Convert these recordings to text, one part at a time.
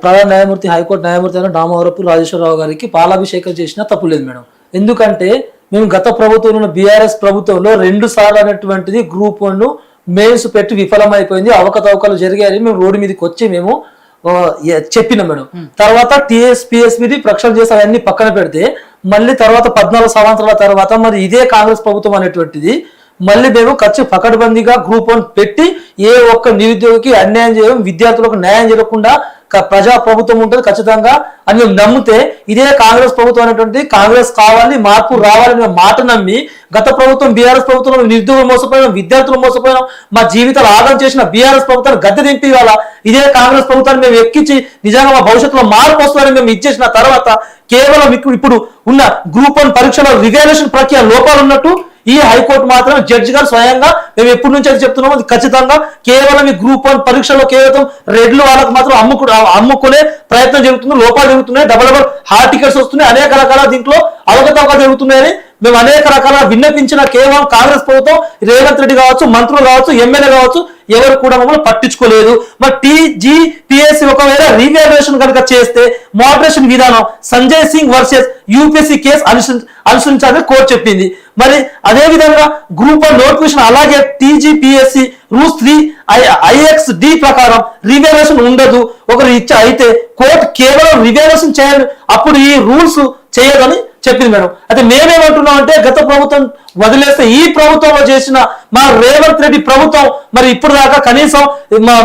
ప్రధాన న్యాయమూర్తి హైకోర్టు న్యాయమూర్తి అయిన రామవరపు రాజేశ్వరరావు గారికి పాలాభిషేకం చేసినా తప్పులేదు మేడం. ఎందుకంటే మేము గత ప్రభుత్వంలో బీఆర్ఎస్ ప్రభుత్వంలో 2 సార్లు అనేటువంటిది గ్రూప్ 1 మెయిన్స్ పెట్టి విఫలమైపోయింది, అవకతవకలు జరిగాయని మేము రోడ్డు మీదకి వచ్చి మేము చెప్పినాం మేడం. తర్వాత టీఎస్పీఎస్ మీద ప్రక్షాళన చేసి అవన్నీ పక్కన పెడితే మళ్ళీ తర్వాత 14 సంవత్సరాల తర్వాత మరి ఇదే కాంగ్రెస్ ప్రభుత్వం అనేటువంటిది మళ్ళీ మేము ఖర్చు పకడ్బందీగా గ్రూప్ 1 పెట్టి ఏ ఒక్క నిరుద్యోగికి అన్యాయం చేయడం, విద్యార్థులకు న్యాయం జరగకుండా ప్రజా ప్రభుత్వం ఉంటుంది ఖచ్చితంగా అని మేము నమ్మితే ఇదే కాంగ్రెస్ ప్రభుత్వం అనేటువంటి కాంగ్రెస్ కావాలి, మార్పు రావాలని మేము మాట నమ్మి గత ప్రభుత్వం బీఆర్ఎస్ ప్రభుత్వంలో నిరుద్యోగులు మోసపోయినాం, విద్యార్థులు మోసపోయినాం, మా జీవితాలు ఆగం చేసిన బీఆర్ఎస్ ప్రభుత్వాన్ని గద్దె దింపి ఇవాళ ఇదే కాంగ్రెస్ ప్రభుత్వాన్ని మేము ఎక్కించి నిజంగా మా భవిష్యత్తులో మార్పు వస్తుందని మేము ఇచ్చేసిన తర్వాత కేవలం ఇప్పుడు ఉన్న గ్రూప్ 1 పరీక్షలో రివాల్యుయేషన్ ప్రక్రియ లోపాలు ఉన్నట్టు ఈ హైకోర్టు మాత్రం జడ్జి గారు స్వయంగా మేము ఎప్పటి నుంచి అయితే చెప్తున్నామో ఖచ్చితంగా కేవలం ఈ గ్రూప్ 1 పరీక్షలో కేవలం రెడ్లు వాళ్ళకు మాత్రం అమ్ముకునే ప్రయత్నం జరుగుతుంది, లోపాలు జరుగుతున్నాయి, డబల్ హాల్ టికెట్స్ వస్తున్నాయి, అనేక రకాల దీంట్లో అవకతవకలు జరుగుతున్నాయని మేము అనేక రకాల విన్నపించిన కేవలం కాంగ్రెస్ ప్రభుత్వం రేవంత్ రెడ్డి కావచ్చు, మంత్రులు కావచ్చు, ఎమ్మెల్యే కావచ్చు ఎవరు కూడా మమ్మల్ని పట్టించుకోలేదు. మరి టీజీపీఎస్సీ ఒకవేళ రీవాల్యుయేషన్ కనుక చేస్తే మోడరేషన్ విధానం Sanjay Singh versus UPSC case అనుసరించాలని కోర్టు చెప్పింది. మరి అదే విధంగా గ్రూప్ 1 నోటిఫికేషన్ అలాగే టీజీపీఎస్సీ రూల్స్ 3 IXD ప్రకారం రివాల్యుయేషన్ ఉండదు. ఒకరు అయితే కోర్టు కేవలం రివాల్యుయేషన్ చేయాలి, అప్పుడు ఈ రూల్స్ చేయదని చెప్పింది మేడం. అయితే మేమేమంటున్నాం అంటే గత ప్రభుత్వం వదిలేస్తే ఈ ప్రభుత్వంలో చేసిన మా రేవంత్ రెడ్డి ప్రభుత్వం మరి ఇప్పుడు దాకా కనీసం మా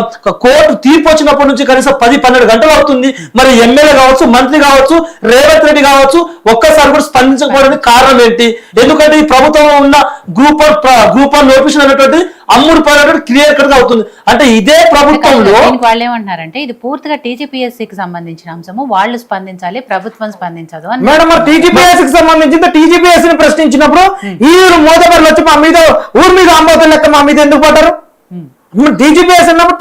కోర్టు తీర్పు వచ్చినప్పటి నుంచి కనీసం 10-12 గంటలు అవుతుంది. మరి ఎమ్మెల్యే కావచ్చు, మంత్రి కావచ్చు, రేవంత్ రెడ్డి కావచ్చు ఒక్కసారి కూడా స్పందించకపోవడానికి కారణం ఏంటి? ఎందుకంటే ఈ ప్రభుత్వంలో ఉన్న గ్రూప్ 1 నోటిఫికేషన్ అనేటువంటి అమ్ముడు పోయినటువంటి క్లియర్ కట్ గా అవుతుంది. అంటే ఇదే ప్రభుత్వంలో వాళ్ళు ఏమంటున్నారంటే ఇది పూర్తిగా టీజీపీఎస్సీకి సంబంధించిన అంశము, వాళ్ళు స్పందించాలి, ప్రభుత్వం స్పందించదు అని. మేడం మరి టీజీపీఎస్సీకి సంబంధించింది టీజీపీఎస్సీని ప్రశ్నించినప్పుడు ఈ మోదబర్లు వచ్చి మా మీద ఊరి మీద అంబోతులు లెక్క మా మీద ఎందుకు పడ్డారు? డీజీపీఎస్ అన్నప్పుడు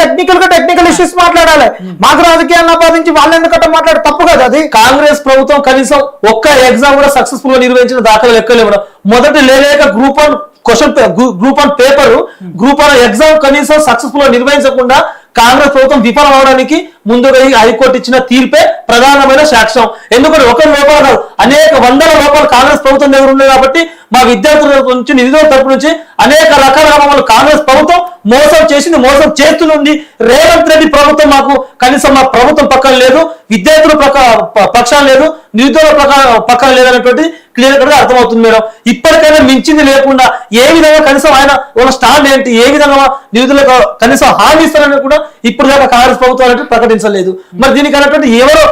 టెక్నికల్ ఇష్యూస్ మాట్లాడాలి, మాకు రాజకీయాలను ఆపాదించి వాళ్ళు ఎందుకంటే మాట్లాడే తప్పు కదా అది. కాంగ్రెస్ ప్రభుత్వం కనీసం ఒక్క ఎగ్జామ్ కూడా సక్సెస్ఫుల్ గా నిర్వహించిన దాఖలు లెక్కలేము. మొదటి లేక group 1 question group 1 paper group 1 exam కనీసం సక్సెస్ఫుల్ గా నిర్వహించకుండా కాంగ్రెస్ ప్రభుత్వం విఫలం అవడానికి ముందుగా హైకోర్టు ఇచ్చిన తీర్పే ప్రధానమైన సాక్ష్యం. ఎందుకంటే ఒక లోపాలు కాదు, అనేక వందల లోపాలు కాంగ్రెస్ ప్రభుత్వం దగ్గర ఉన్నాయి కాబట్టి మా విద్యార్థుల నుంచి నిధుల తరపు నుంచి అనేక రకాల మమ్మల్ని కాంగ్రెస్ ప్రభుత్వం మోసం చేసింది, మోసం చేస్తుంది. రేవంత్ రెడ్డి ప్రభుత్వం మాకు కనీసం మా ప్రభుత్వం పక్కన లేదు, విద్యార్థుల పక్షాన లేదు, నిరుద్యోగుల పక్కన లేదనేటువంటి క్లియర్ కట్ గా అర్థమవుతుంది మేడం. ఇప్పటికైనా మించింది లేకుండా ఏ విధంగా కనీసం ఆయన ఒక స్టాండ్ ఏంటి, ఏ విధంగా నిధులకు కనీసం హామీ ఇస్తారని కూడా ఇప్పుడు దాకా కాంగ్రెస్ ప్రభుత్వం అనేది ప్రకటించలేదు. మరి దీనికి అన్నటువంటి ఎవరో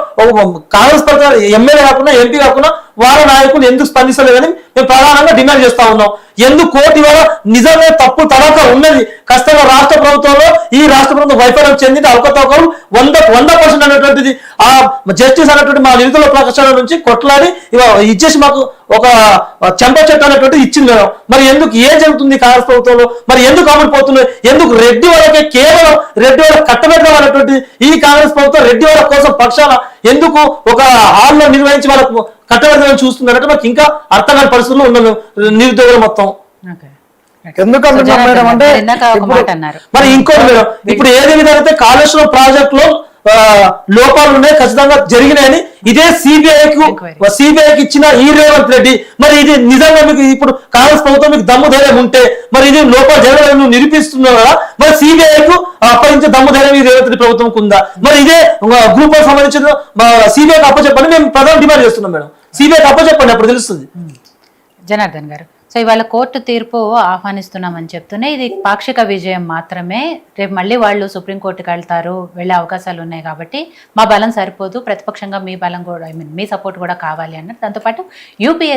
కాంగ్రెస్ ప్రభుత్వం ఎమ్మెల్యే కాకుండా ఎంపీ కాకుండా వాళ్ళ నాయకులు ఎందుకు స్పందిస్తలేదని మేము ప్రధానంగా డిమాండ్ చేస్తా ఉన్నాం. ఎందుకు కోర్టు ఇవాళ నిజంగా తప్పు తడక ఉన్నది ఖచ్చితంగా రాష్ట్ర ప్రభుత్వంలో ఈ రాష్ట్ర ప్రభుత్వం వైఫల్యం చెందిన అవకతవకలు 100% అనేటువంటిది ఆ జస్టిస్ అనేటువంటి మా నిధుల ప్రకటన నుంచి కొట్లాడి ఇచ్చేసి మాకు ఒక చెంప చెట్టు అనేటువంటిది ఇచ్చింది మేడం. మరి ఎందుకు ఏం జరుగుతుంది కాంగ్రెస్ ప్రభుత్వంలో? మరి ఎందుకు అమలుపోతున్నాయి? ఎందుకు రెడ్డి వాళ్ళకే కేవలం రెడ్డి వాళ్ళకి కట్టబెట్టడం అనేటువంటి ఈ కాంగ్రెస్ ప్రభుత్వం రెడ్డి వాళ్ళ కోసం పక్షాన ఎందుకు ఒక హాల్లో నిర్వహించి వాళ్ళకు కట్టబెడతామని చూస్తున్నారంటే మాకు ఇంకా అర్థం కాని పరిస్థితుల్లో ఉన్నాను నిరుద్యోగులు మొత్తం. ఎందుకంటున్నాం మేడం అంటే మరి ఇంకోటి మేడం, ఇప్పుడు ఏదే విధంగా కాళేశ్వరం ప్రాజెక్ట్ లో లోపాలు ఉన్నాయి, ఖచ్చితంగా జరిగినాయని ఇదే సిబిఐకి ఇచ్చిన ఈ రేవంత్ రెడ్డి మరి ఇది నిజంగా మీకు ఇప్పుడు కాంగ్రెస్ ప్రభుత్వం మీకు దమ్ము ధైర్యం ఉంటే మరి ఇది లోపాలు జరగడం నిరూపిస్తున్నారా? మరి సిబిఐకు అప్పగించే దమ్ము ధైర్యం ఈ రేవంత్ రెడ్డి ప్రభుత్వం ఉందా? మరి ఇదే గ్రూప్ సంబంధించిన సిబిఐకి అప్పచెప్పని మేము ప్రధాన డిమాండ్ చేస్తున్నాం మేడం. సిబిఐకి అప్పచెప్పండి, అప్పుడు తెలుస్తుంది. జనార్దన్ గారు, సో ఇవాళ కోర్టు తీర్పు ఆహ్వానిస్తున్నామని చెప్తూనే ఇది పాక్షిక విజయం మాత్రమే, రేపు మళ్ళీ వాళ్ళు సుప్రీంకోర్టుకి వెళ్తారు, వెళ్ళే అవకాశాలు ఉన్నాయి కాబట్టి మా బలం సరిపోదు, ప్రతిపక్షంగా మీ బలం కూడా మీ సపోర్ట్ కూడా కావాలి అన్నారు. దాంతోపాటు యూపీఎస్సీ